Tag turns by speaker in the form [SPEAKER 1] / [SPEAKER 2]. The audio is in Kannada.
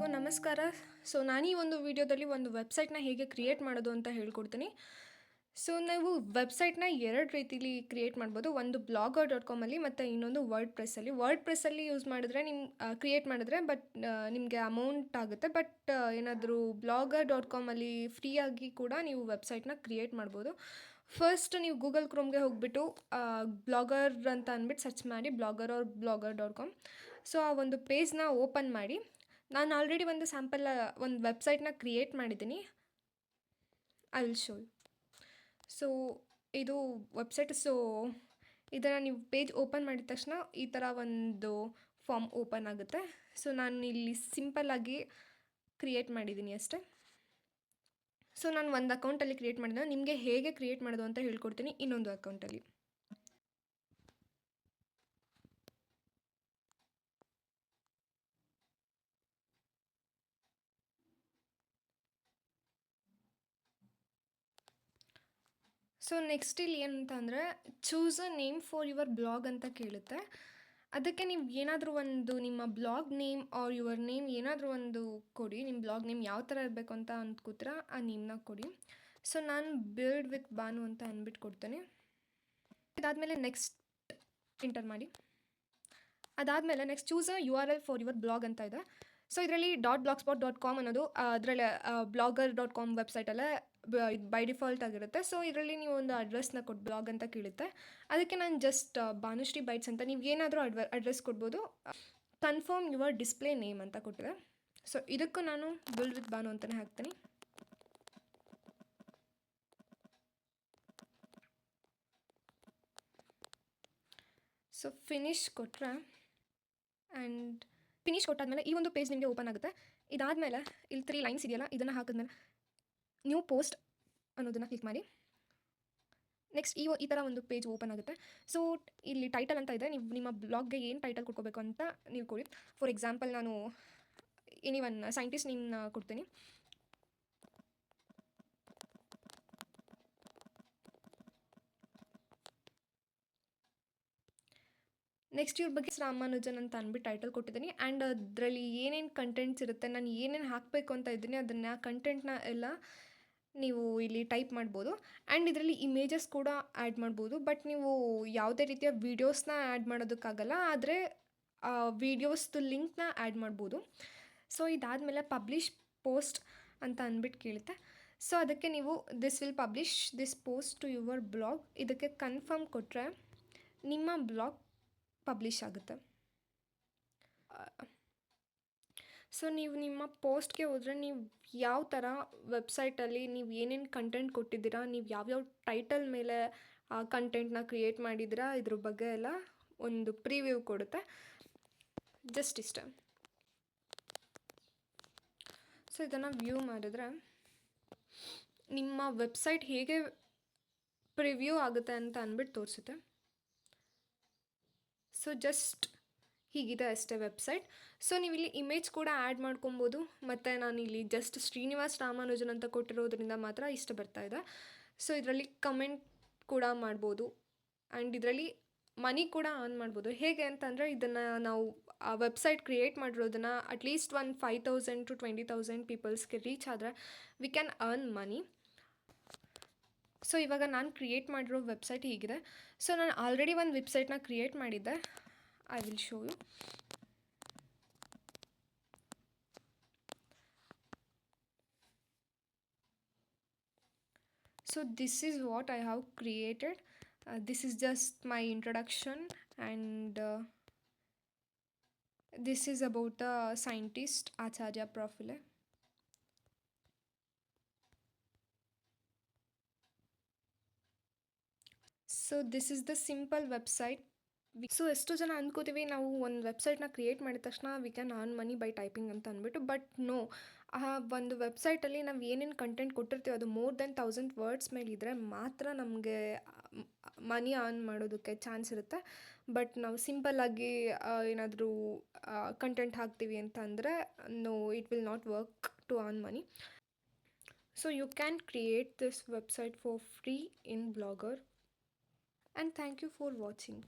[SPEAKER 1] ಎಲ್ರಿಗೂ ನಮಸ್ಕಾರ. ಸೊ ನಾನು ಈ ಒಂದು ವಿಡಿಯೋದಲ್ಲಿ ಒಂದು ವೆಬ್ಸೈಟ್ನ ಹೇಗೆ ಕ್ರಿಯೇಟ್ ಮಾಡೋದು ಅಂತ ಹೇಳ್ಕೊಡ್ತೀನಿ. ಸೊ ನಾವು ವೆಬ್ಸೈಟ್ನ ಎರಡು ರೀತಿಲಿ ಕ್ರಿಯೇಟ್ ಮಾಡ್ಬೋದು. ಒಂದು blogger.com ಮತ್ತು ಇನ್ನೊಂದು ವರ್ಡ್ ಪ್ರೆಸ್ಸಲ್ಲಿ ಯೂಸ್ ಮಾಡಿದ್ರೆ ಕ್ರಿಯೇಟ್ ಮಾಡಿದ್ರೆ ನಿಮಗೆ ಅಮೌಂಟ್ ಆಗುತ್ತೆ. ಏನಾದರೂ blogger.com ಫ್ರೀಯಾಗಿ ಕೂಡ ನೀವು ವೆಬ್ಸೈಟ್ನ ಕ್ರಿಯೇಟ್ ಮಾಡ್ಬೋದು. ಫಸ್ಟ್ ನೀವು ಗೂಗಲ್ ಕ್ರೋಮ್ಗೆ ಹೋಗ್ಬಿಟ್ಟು ಬ್ಲಾಗರ್ ಅಂತ ಅಂದ್ಬಿಟ್ಟು ಸರ್ಚ್ ಮಾಡಿ, blogger.com. ಸೊ ಆ ಒಂದು ಪೇಜ್ನ ಓಪನ್ ಮಾಡಿ. ನಾನು ಆಲ್ರೆಡಿ ಒಂದು ಸ್ಯಾಂಪಲ್ ಒಂದು ವೆಬ್ಸೈಟ್ನ ಕ್ರಿಯೇಟ್ ಮಾಡಿದ್ದೀನಿ. I will show you. So ಇದು ವೆಬ್ಸೈಟ್. ಸೊ ಇದನ್ನು ನೀವು ಪೇಜ್ ಓಪನ್ ಮಾಡಿದ ತಕ್ಷಣ ಈ ಥರ ಒಂದು ಫಾರ್ಮ್ ಓಪನ್ ಆಗುತ್ತೆ. ಸೊ ನಾನು ಇಲ್ಲಿ ಸಿಂಪಲ್ಲಾಗಿ ಕ್ರಿಯೇಟ್ ಮಾಡಿದ್ದೀನಿ ಅಷ್ಟೇ. ಸೊ ನಾನು ಒಂದು ಅಕೌಂಟಲ್ಲಿ ಕ್ರಿಯೇಟ್ ಮಾಡಿದೆ. ನಿಮಗೆ ಹೇಗೆ ಕ್ರಿಯೇಟ್ ಮಾಡೋದು ಅಂತ ಹೇಳ್ಕೊಡ್ತೀನಿ ಇನ್ನೊಂದು ಅಕೌಂಟಲ್ಲಿ. ಸೊ ನೆಕ್ಸ್ಟ್ ಇಲ್ಲಿ ಏನಂತ ಅಂದರೆ choose a name for your blog ಅಂತ ಕೇಳುತ್ತೆ. ಅದಕ್ಕೆ ನೀವು ಏನಾದರೂ ಒಂದು ನಿಮ್ಮ blog name or your name ಏನಾದರೂ ಒಂದು ಕೊಡಿ. ನಿಮ್ಮ ಬ್ಲಾಗ್ ನೇಮ್ ಯಾವ ಥರ ಇರಬೇಕು ಅಂತ ಅಂದ್ಕೋತೀರ ಆ ನೇಮ್ನ ಕೊಡಿ. ಸೊ ನಾನು ಬಿಲ್ಡ್ ವಿತ್ ಬಾನು ಅಂತ ಅಂದ್ಬಿಟ್ಟು ಕೊಡ್ತೇನೆ. ಅದಾದಮೇಲೆ ನೆಕ್ಸ್ಟ್ ಎಂಟರ್ ಮಾಡಿ. ಅದಾದಮೇಲೆ next choose a URL for your blog ಅಂತ ಇದೆ. ಸೊ ಇದರಲ್ಲಿ .blogspot.com ಅನ್ನೋದು ಅದರಲ್ಲಿ blogger.com ವೆಬ್ಸೈಟಲ್ಲೇ ಬೈ ಡಿಫಾಲ್ಟ್ ಆಗಿರುತ್ತೆ. ಸೊ ಇದರಲ್ಲಿ ನೀವು ಒಂದು ಅಡ್ರೆಸ್ನ ಬ್ಲಾಗ್ ಅಂತ ಕೇಳುತ್ತೆ. ಅದಕ್ಕೆ ನಾನು ಜಸ್ಟ್ ಭಾನುಶ್ರೀ ಬೈಟ್ಸ್ ಅಂತ ನೀವು ಏನಾದರೂ ಅಡ್ರೆಸ್ ಕೊಡ್ಬೋದು. ಕನ್ಫರ್ಮ್ ಯುವರ್ ಡಿಸ್ಪ್ಲೇ ನೇಮ್ ಅಂತ ಕೊಟ್ಟಿದೆ. ಸೊ ಇದಕ್ಕೂ ನಾನು ಬಿಲ್ಡ್ ವಿತ್ ಬಾನು ಅಂತಲೇ ಹಾಕ್ತೀನಿ. ಸೊ ಫಿನಿಶ್ ಕೊಟ್ಟರೆ ಆ್ಯಂಡ್ ಫಿನಿಶ್ ಕೊಟ್ಟಾದ್ಮೇಲೆ ಈ ಒಂದು ಪೇಜ್ ನಿಮಗೆ ಓಪನ್ ಆಗುತ್ತೆ. ಇದಾದಮೇಲೆ ಇಲ್ಲಿ 3 ಲೈನ್ಸ್ ಇದೆಯಲ್ಲ, ಇದನ್ನು ಹಾಕಿದ್ಮೇಲೆ ನ್ಯೂ ಪೋಸ್ಟ್ ಅನ್ನೋದನ್ನು ಕ್ಲಿಕ್ ಮಾಡಿ. ನೆಕ್ಸ್ಟ್ ಈ ಥರ ಒಂದು ಪೇಜ್ ಓಪನ್ ಆಗುತ್ತೆ. ಸೊ ಇಲ್ಲಿ ಟೈಟಲ್ ಅಂತ ಇದೆ. ನೀವು ನಿಮ್ಮ ಬ್ಲಾಗ್ಗೆ ಏನು ಟೈಟಲ್ ಕೊಡ್ಕೋಬೇಕು ಅಂತ ನೀವು ಕೊಡಿ. ಫಾರ್ ಎಕ್ಸಾಂಪಲ್ ನಾನು ಎನಿವನ್ ಸೈಂಟಿಸ್ಟ್ ನೇಮ್ನ ಕೊಡ್ತೀನಿ. ನೆಕ್ಸ್ಟ್ ಇವ್ರ ಬಗ್ಗೆ ರಾಮಾನುಜನ್ ಅಂತ ಅಂದ್ಬಿಟ್ಟು ಟೈಟಲ್ ಕೊಟ್ಟಿದ್ದೀನಿ. ಆ್ಯಂಡ್ ಅದರಲ್ಲಿ ಏನೇನು ಕಂಟೆಂಟ್ಸ್ ಇರುತ್ತೆ, ನಾನು ಏನೇನು ಹಾಕಬೇಕು ಅಂತ ಇದ್ದೀನಿ ಅದನ್ನು ಕಂಟೆಂಟ್ನ ಎಲ್ಲ ನೀವು ಇಲ್ಲಿ ಟೈಪ್ ಮಾಡ್ಬೋದು. ಆ್ಯಂಡ್ ಇದರಲ್ಲಿ ಇಮೇಜಸ್ ಕೂಡ ಆ್ಯಡ್ ಮಾಡ್ಬೋದು. ನೀವು ಯಾವುದೇ ರೀತಿಯ ವೀಡಿಯೋಸ್ನ ಆ್ಯಡ್ ಮಾಡೋದಕ್ಕಾಗಲ್ಲ, ಆದರೆ ವೀಡಿಯೋಸ್ದು ಲಿಂಕ್ನ ಆ್ಯಡ್ ಮಾಡ್ಬೋದು. ಸೊ ಇದಾದಮೇಲೆ ಪಬ್ಲಿಷ್ ಪೋಸ್ಟ್ ಅಂತ ಅಂದ್ಬಿಟ್ಟು ಕೇಳುತ್ತೆ. ಸೊ ಅದಕ್ಕೆ ನೀವು this will publish this post to your blog. ಇದಕ್ಕೆ ಕನ್ಫರ್ಮ್ ಕೊಟ್ಟರೆ ನಿಮ್ಮ ಬ್ಲಾಗ್ ಪಬ್ಲಿಷ್ ಆಗುತ್ತೆ. ಸೊ ನೀವು ನಿಮ್ಮ ಪೋಸ್ಟ್ಗೆ ಹೋದರೆ ನೀವು ಯಾವ ಥರ ವೆಬ್ಸೈಟಲ್ಲಿ ನೀವು ಏನೇನು ಕಂಟೆಂಟ್ ಕೊಟ್ಟಿದ್ದೀರಾ, ನೀವು ಯಾವ್ಯಾವ ಟೈಟಲ್ ಮೇಲೆ ಆ ಕಂಟೆಂಟ್ನ ಕ್ರಿಯೇಟ್ ಮಾಡಿದ್ದೀರಾ, ಇದ್ರ ಬಗ್ಗೆ ಎಲ್ಲ ಒಂದು ಪ್ರಿವ್ಯೂ ಕೊಡುತ್ತೆ. ಜಸ್ಟ್ ಇಷ್ಟ. ಸೊ ಇದನ್ನು ವ್ಯೂ ಮಾಡಿದ್ರೆ ನಿಮ್ಮ ವೆಬ್ಸೈಟ್ ಹೇಗೆ ಪ್ರಿವ್ಯೂ ಆಗುತ್ತೆ ಅಂತ ಅಂದ್ಬಿಟ್ಟು ತೋರಿಸುತ್ತೆ. ಸೊ ಜಸ್ಟ್ ಹೀಗಿದೆ ಅಷ್ಟೇ ವೆಬ್ಸೈಟ್. ಸೊ ನೀವು ಇಲ್ಲಿ ಇಮೇಜ್ ಕೂಡ ಆ್ಯಡ್ ಮಾಡ್ಕೊಬೋದು. ಮತ್ತು ನಾನು ಇಲ್ಲಿ ಜಸ್ಟ್ ಶ್ರೀನಿವಾಸ್ ರಾಮಾನುಜನ್ ಅಂತ ಕೊಟ್ಟಿರೋದ್ರಿಂದ ಮಾತ್ರ ಇಷ್ಟ ಬರ್ತಾಯಿದೆ. ಸೊ ಇದರಲ್ಲಿ ಕಮೆಂಟ್ ಕೂಡ ಮಾಡ್ಬೋದು. ಆ್ಯಂಡ್ ಇದರಲ್ಲಿ ಮನಿ ಕೂಡ ಅರ್ನ್ ಮಾಡ್ಬೋದು. ಹೇಗೆ ಅಂತಂದರೆ ಇದನ್ನು ನಾವು ಆ ವೆಬ್ಸೈಟ್ ಕ್ರಿಯೇಟ್ ಮಾಡಿರೋದನ್ನು ಅಟ್ಲೀಸ್ಟ್ ಒಂದು 5,000 to 20,000 ಪೀಪಲ್ಸ್ಗೆ ರೀಚ್ ಆದರೆ we can earn money. So ಇವಾಗ ನಾನು ಕ್ರಿಯೇಟ್ ಮಾಡಿರೋ ವೆಬ್ಸೈಟ್ ಹೀಗಿದೆ. ಸೊ ನಾನು ಆಲ್ರೆಡಿ ಒಂದು ವೆಬ್ಸೈಟ್ನ ಕ್ರಿಯೇಟ್ ಮಾಡಿದ್ದೆ. I will show you. So this is what I have created. This is just my introduction, and this is about the scientist Acharya Profile. So this is the simple website. So ಎಷ್ಟು ಜನ ಅಂದ್ಕೋತೀವಿ ನಾವು ಒಂದು ವೆಬ್ಸೈಟ್ನ ಕ್ರಿಯೇಟ್ ಮಾಡಿದ ತಕ್ಷಣ we can earn money by typing ಅಂತ ಅಂದ್ಬಿಟ್ಟು. ಬಟ್ ನೋ, ಆ ಒಂದು ವೆಬ್ಸೈಟಲ್ಲಿ ನಾವು ಏನೇನು ಕಂಟೆಂಟ್ ಕೊಟ್ಟಿರ್ತೀವಿ ಅದು ಮೋರ್ ದೆನ್ 1000 ವರ್ಡ್ಸ್ ಮೇಲೆ ಇದ್ದರೆ ಮಾತ್ರ ನಮಗೆ ಮನಿ ಅರ್ನ್ ಮಾಡೋದಕ್ಕೆ ಚಾನ್ಸ್ ಇರುತ್ತೆ. ಬಟ್ ನಾವು ಸಿಂಪಲ್ಲಾಗಿ ಏನಾದರೂ ಕಂಟೆಂಟ್ ಹಾಕ್ತೀವಿ ಅಂತ ಅಂದರೆ no, it will not work to earn money. So you can create this website for free in Blogger. And thank you for watching.